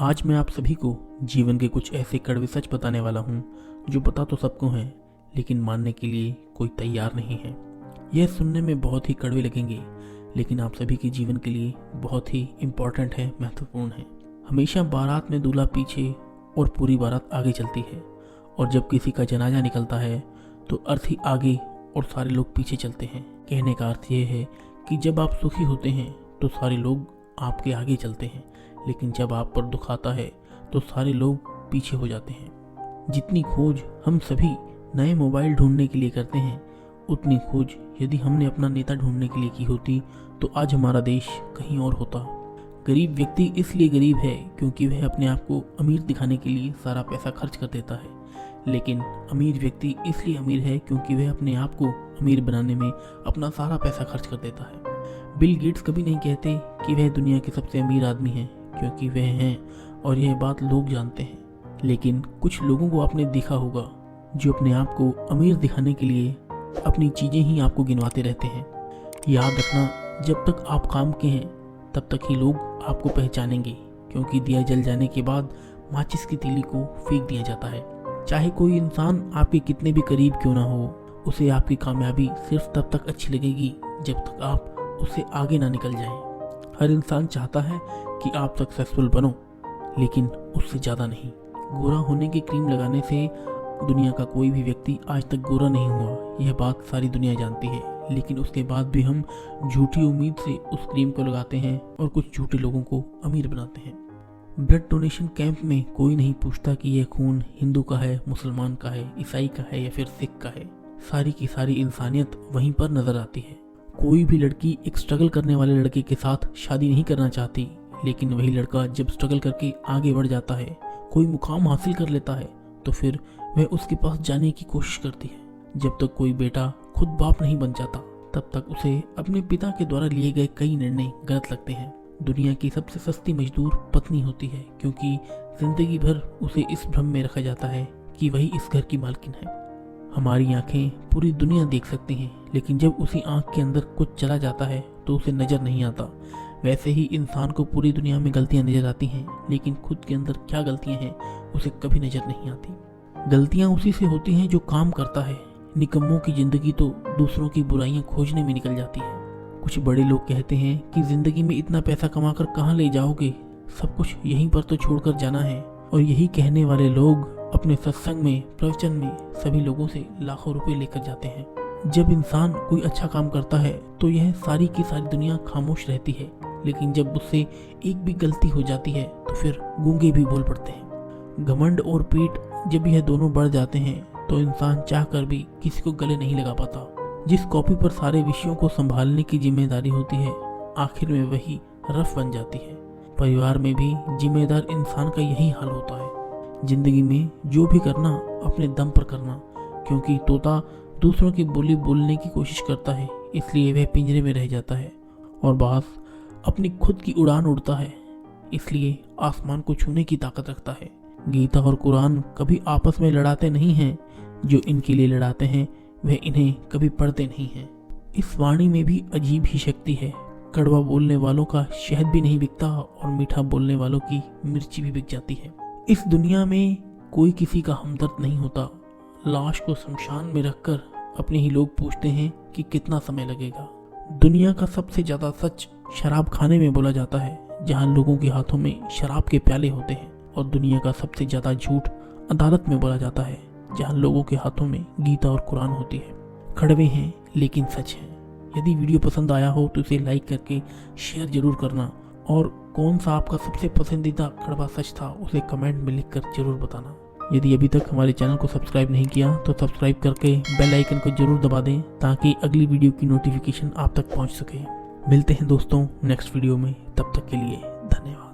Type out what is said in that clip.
आज मैं आप सभी को जीवन के कुछ ऐसे कड़वे सच बताने वाला हूँ जो पता तो सबको हैं, लेकिन मानने के लिए कोई तैयार नहीं है। यह सुनने में बहुत ही कड़वे लगेंगे, लेकिन आप सभी के जीवन के लिए बहुत ही इम्पोर्टेंट है, महत्वपूर्ण है। हमेशा बारात में दूल्हा पीछे और पूरी बारात आगे चलती है, और जब किसी का जनाजा निकलता है तो अर्थी आगे और सारे लोग पीछे चलते हैं। कहने का अर्थ यह है कि जब आप सुखी होते हैं तो सारे लोग आपके आगे चलते हैं, लेकिन जब आप पर दुख आता है तो सारे लोग पीछे हो जाते हैं। जितनी खोज हम सभी नए मोबाइल ढूंढने के लिए करते हैं, उतनी खोज यदि हमने अपना नेता ढूंढने के लिए की होती तो आज हमारा देश कहीं और होता। गरीब व्यक्ति इसलिए गरीब है क्योंकि वह अपने आप को अमीर दिखाने के लिए सारा पैसा खर्च कर देता है, लेकिन अमीर व्यक्ति इसलिए अमीर है क्योंकि वह अपने आप को अमीर बनाने में अपना सारा पैसा खर्च कर देता है। बिल गेट्स कभी नहीं कहते कि वह दुनिया के सबसे अमीर आदमी हैं, क्योंकि वह हैं और यह बात लोग जानते हैं। लेकिन कुछ लोगों को आपने देखा होगा जो अपने आप को अमीर दिखाने के लिए अपनी चीज़ें ही आपको गिनवाते रहते हैं। याद रखना, जब तक आप काम के हैं तब तक ही लोग आपको पहचानेंगे, क्योंकि दिया जल जाने के बाद माचिस की तीली को फेंक दिया जाता है। चाहे कोई इंसान आपके कितने भी करीब क्यों ना हो, उसे आपकी कामयाबी सिर्फ तब तक अच्छी लगेगी जब तक आप उससे आगे ना निकल जाएं। हर इंसान चाहता है कि आप सक्सेसफुल बनो, लेकिन उससे ज़्यादा नहीं। गोरा होने की क्रीम लगाने से दुनिया का कोई भी व्यक्ति आज तक गोरा नहीं हुआ, यह बात सारी दुनिया जानती है। लेकिन उसके बाद भी हम झूठी उम्मीद से उस क्रीम को लगाते हैं और कुछ झूठे लोगों को अमीर बनाते हैं। ब्लड डोनेशन कैंप में कोई नहीं पूछता कि यह खून हिंदू का है, मुसलमान का है, ईसाई का है या फिर सिख का है। सारी की सारी इंसानियत वहीं पर नजर आती है। कोई भी लड़की एक स्ट्रगल करने वाले लड़के के साथ शादी नहीं करना चाहती, लेकिन वही लड़का जब स्ट्रगल करके आगे बढ़ जाता है, कोई मुकाम हासिल कर लेता है, तो फिर वह उसके पास जाने की कोशिश करती है। जब तक कोई बेटा खुद बाप नहीं बन जाता, तब तक उसे अपने पिता के द्वारा लिए गए कई निर्णय गलत लगते हैं। दुनिया की सबसे सस्ती मजदूर पत्नी होती है, क्योंकि जिंदगी भर उसे इस भ्रम में रखा जाता है कि वही इस घर की मालकिन है। हमारी आंखें पूरी दुनिया देख सकती हैं, लेकिन जब उसी आंख के अंदर कुछ चला जाता है तो उसे नजर नहीं आता। वैसे ही इंसान को पूरी दुनिया में गलतियां नजर आती हैं, लेकिन खुद के अंदर क्या गलतियां हैं उसे कभी नजर नहीं आती। गलतियां उसी से होती हैं जो काम करता है। निकम्मों की जिंदगी तो दूसरों की बुराइयां खोजने में निकल जाती है। कुछ बड़े लोग कहते हैं कि जिंदगी में इतना पैसा कमाकर कहाँ ले जाओगे, सब कुछ यहीं पर तो छोड़कर जाना है। और यही कहने वाले लोग अपने सत्संग में, प्रवचन में सभी लोगों से लाखों रुपए लेकर जाते हैं। जब इंसान कोई अच्छा काम करता है तो यह सारी की सारी दुनिया खामोश रहती है, लेकिन जब उससे एक भी गलती हो जाती है तो फिर गूंगे भी बोल पड़ते हैं। घमंड और पीठ जब यह दोनों बढ़ जाते हैं तो इंसान चाहकर भी किसी को गले नहीं लगा पाता। जिस कॉपी पर सारे विषयों को संभालने की जिम्मेदारी होती है, आखिर में वही रफ बन जाती है। परिवार में भी जिम्मेदार इंसान का यही हाल होता है। जिंदगी में जो भी करना अपने दम पर करना, क्योंकि तोता दूसरों की बोली बोलने की कोशिश करता है, इसलिए वह पिंजरे में रह जाता है, और बाज अपनी खुद की उड़ान उड़ता है, इसलिए आसमान को छूने की ताकत रखता है। गीता और कुरान कभी आपस में लड़ाते नहीं हैं, जो इनके लिए लड़ाते हैं वह इन्हें कभी पढ़ते नहीं हैं। इस वाणी में भी अजीब ही शक्ति है। कड़वा बोलने वालों का शहद भी नहीं बिकता और मीठा बोलने वालों की मिर्ची भी बिक जाती है। इस दुनिया में कोई किसी का हमदर्द नहीं होता। लाश को शमशान में रखकर अपने ही लोग पूछते हैं कि कितना समय लगेगा। दुनिया का सबसे ज्यादा सच शराब खाने में बोला जाता है, जहां लोगों के हाथों में शराब के प्याले होते हैं, और दुनिया का सबसे ज्यादा झूठ अदालत में बोला जाता है, जहां लोगों के हाथों में गीता और कुरान होती है। कड़वे हैं लेकिन सच है। यदि वीडियो पसंद आया हो तो इसे लाइक करके शेयर जरूर करना, और कौन सा आपका सबसे पसंदीदा कड़वा सच था उसे कमेंट में लिखकर जरूर बताना। यदि अभी तक हमारे चैनल को सब्सक्राइब नहीं किया तो सब्सक्राइब करके बेल आइकन को जरूर दबा दें, ताकि अगली वीडियो की नोटिफिकेशन आप तक पहुंच सके। मिलते हैं दोस्तों नेक्स्ट वीडियो में, तब तक के लिए धन्यवाद।